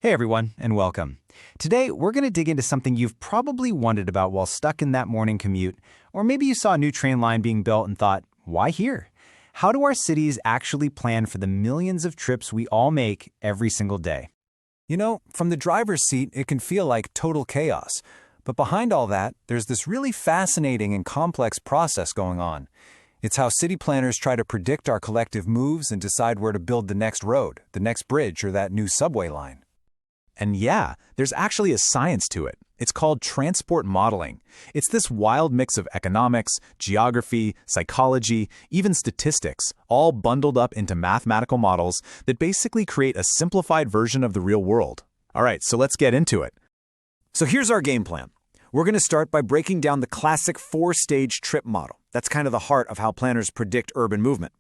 Hey everyone, and welcome. Today, we're going to dig into something you've probably wondered about while stuck in that morning commute, or maybe you saw a new train line being built and thought, why here? How do our cities actually plan for the millions of trips we all make every single day? You know, from the driver's seat, it can feel like total chaos. But behind all that, there's this really fascinating and complex process going on. It's how city planners try to predict our collective moves and decide where to build the next road, the next bridge, or that new subway line. And yeah, there's actually a science to it. It's called transport modeling. It's this wild mix of economics, geography, psychology, even statistics, all bundled up into mathematical models that basically create a simplified version of the real world. All right, so let's get into it. So here's our game plan. We're going to start by breaking down the classic four-stage trip model. That's kind of the heart of how planners predict urban movement.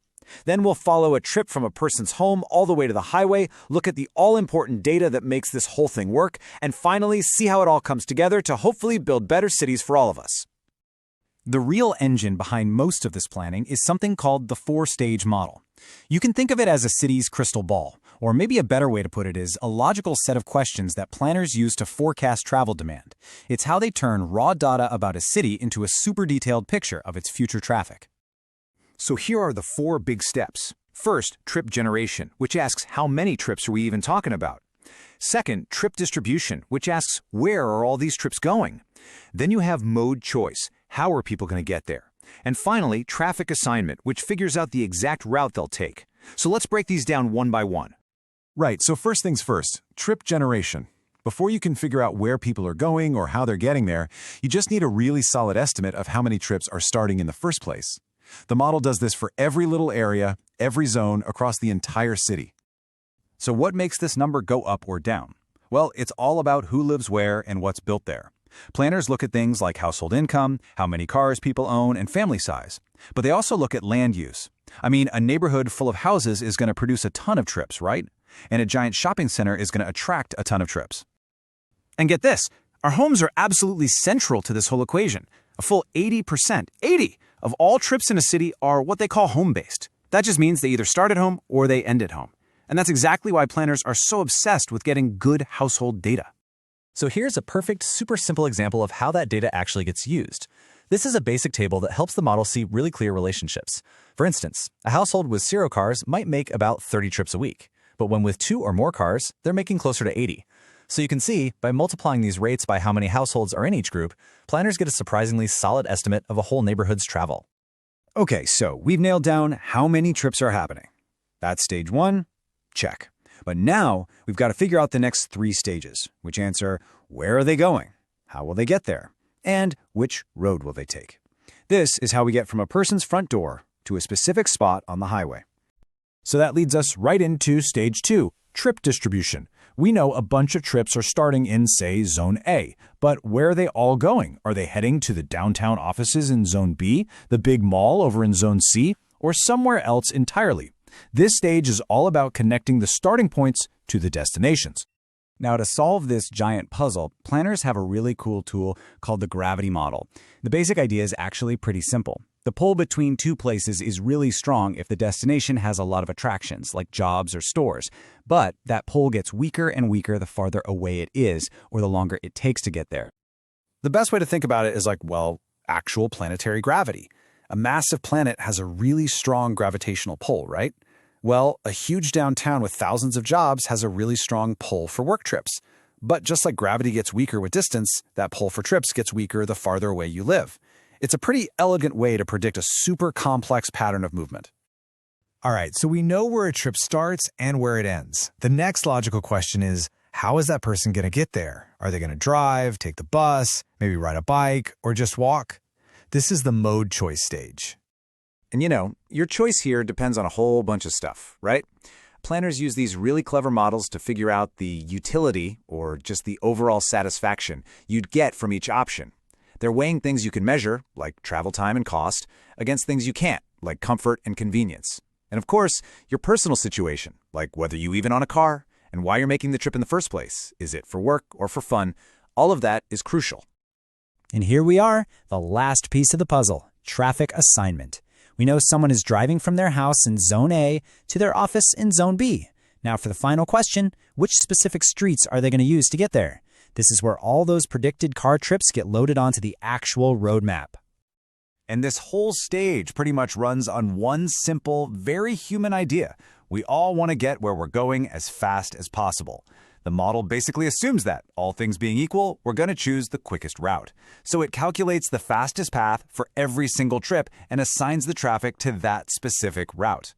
Then we'll follow a trip from a person's home all the way to the highway, look at the all-important data that makes this whole thing work, and finally see how it all comes together to hopefully build better cities for all of us. The real engine behind most of this planning is something called the four-stage model. You can think of it as a city's crystal ball, or maybe a better way to put it is a logical set of questions that planners use to forecast travel demand. It's how they turn raw data about a city into a super detailed picture of its future traffic. So here are the four big steps. First, trip generation, which asks how many trips are we even talking about? Second, trip distribution, which asks where are all these trips going? Then you have mode choice. How are people going to get there? And finally, traffic assignment, which figures out the exact route they'll take. So let's break these down one by one. Right, so first things first, trip generation. Before you can figure out where people are going or how they're getting there, you just need a really solid estimate of how many trips are starting in the first place. The model does this for every little area, every zone across the entire city. So what makes this number go up or down? Well, it's all about who lives where and what's built there. Planners look at things like household income, how many cars people own, and family size. But they also look at land use. I mean, a neighborhood full of houses is going to produce a ton of trips, right? And a giant shopping center is going to attract a ton of trips. And get this, our homes are absolutely central to this whole equation. A full 80%, 80 of all trips in a city are what they call home-based. That just means they either start at home or they end at home. And that's exactly why planners are so obsessed with getting good household data. So here's a perfect, super simple example of how that data actually gets used. This is a basic table that helps the model see really clear relationships. For instance, a household with 0 cars might make about 30 trips a week, but when with 2 or more cars, they're making closer to 80. So you can see, by multiplying these rates by how many households are in each group, planners get a surprisingly solid estimate of a whole neighborhood's travel. Okay, so we've nailed down how many trips are happening. That's stage one, check. But now we've got to figure out the next 3 stages, which answer where are they going, how will they get there, and which road will they take. This is how we get from a person's front door to a specific spot on the highway. So that leads us right into stage 2, trip distribution. We know a bunch of trips are starting in, say, Zone A, but where are they all going? Are they heading to the downtown offices in Zone B, the big mall over in Zone C, or somewhere else entirely? This stage is all about connecting the starting points to the destinations. Now, to solve this giant puzzle, planners have a really cool tool called the gravity model. The basic idea is actually pretty simple. The pull between 2 places is really strong if the destination has a lot of attractions, like jobs or stores. But that pull gets weaker and weaker the farther away it is, or the longer it takes to get there. The best way to think about it is like, well, actual planetary gravity. A massive planet has a really strong gravitational pull, right? Well, a huge downtown with thousands of jobs has a really strong pull for work trips. But just like gravity gets weaker with distance, that pull for trips gets weaker the farther away you live. It's a pretty elegant way to predict a super complex pattern of movement. All right, so we know where a trip starts and where it ends. The next logical question is, how is that person going to get there? Are they going to drive, take the bus, maybe ride a bike, or just walk? This is the mode choice stage. And you know, your choice here depends on a whole bunch of stuff, right? Planners use these really clever models to figure out the utility, or just the overall satisfaction, you'd get from each option. They're weighing things you can measure, like travel time and cost, against things you can't, like comfort and convenience. And of course, your personal situation, like whether you even own a car, and why you're making the trip in the first place. Is it for work or for fun? All of that is crucial. And here we are, the last piece of the puzzle, traffic assignment. We know someone is driving from their house in Zone A to their office in Zone B. Now for the final question, which specific streets are they going to use to get there? This is where all those predicted car trips get loaded onto the actual roadmap. And this whole stage pretty much runs on one simple, very human idea. We all want to get where we're going as fast as possible. The model basically assumes that, all things being equal, we're going to choose the quickest route. So it calculates the fastest path for every single trip and assigns the traffic to that specific route.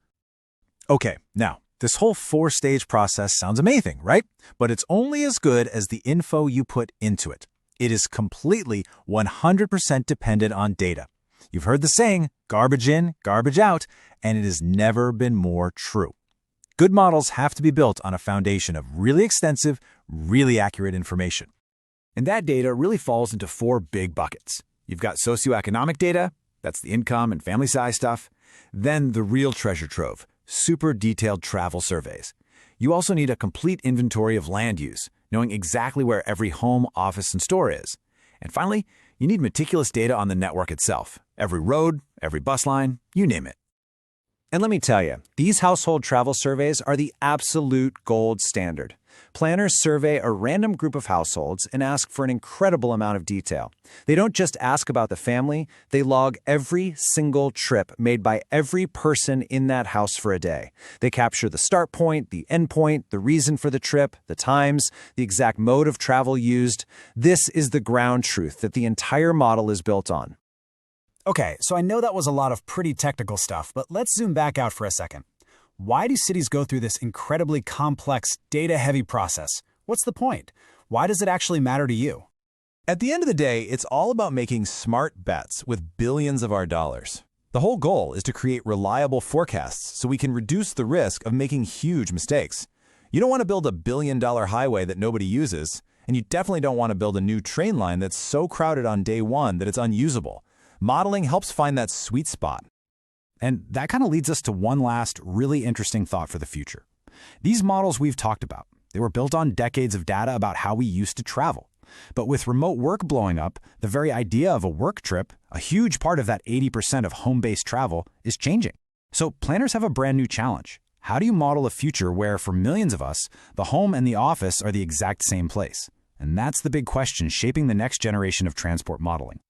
Okay, now, this whole 4-stage process sounds amazing, right? But it's only as good as the info you put into it. It is completely 100% dependent on data. You've heard the saying, garbage in, garbage out, and it has never been more true. Good models have to be built on a foundation of really extensive, really accurate information. And that data really falls into 4 big buckets. You've got socioeconomic data, that's the income and family size stuff. Then the real treasure trove, super detailed travel surveys. You also need a complete inventory of land use, knowing exactly where every home, office, and store is. And finally, you need meticulous data on the network itself. Every road, every bus line, you name it. And let me tell you, these household travel surveys are the absolute gold standard. Planners survey a random group of households and ask for an incredible amount of detail. They don't just ask about the family, they log every single trip made by every person in that house for a day. They capture the start point, the end point, the reason for the trip, the times, the exact mode of travel used. This is the ground truth that the entire model is built on. Okay, so I know that was a lot of pretty technical stuff, but let's zoom back out for a second. Why do cities go through this incredibly complex, data-heavy process? What's the point? Why does it actually matter to you? At the end of the day, it's all about making smart bets with billions of our dollars. The whole goal is to create reliable forecasts so we can reduce the risk of making huge mistakes. You don't want to build a billion-dollar highway that nobody uses, and you definitely don't want to build a new train line that's so crowded on day one that it's unusable. Modeling helps find that sweet spot. And that kind of leads us to one last really interesting thought for the future. These models we've talked about, they were built on decades of data about how we used to travel. But with remote work blowing up, the very idea of a work trip, a huge part of that 80% of home-based travel, is changing. So planners have a brand new challenge. How do you model a future where, for millions of us, the home and the office are the exact same place? And that's the big question shaping the next generation of transport modeling.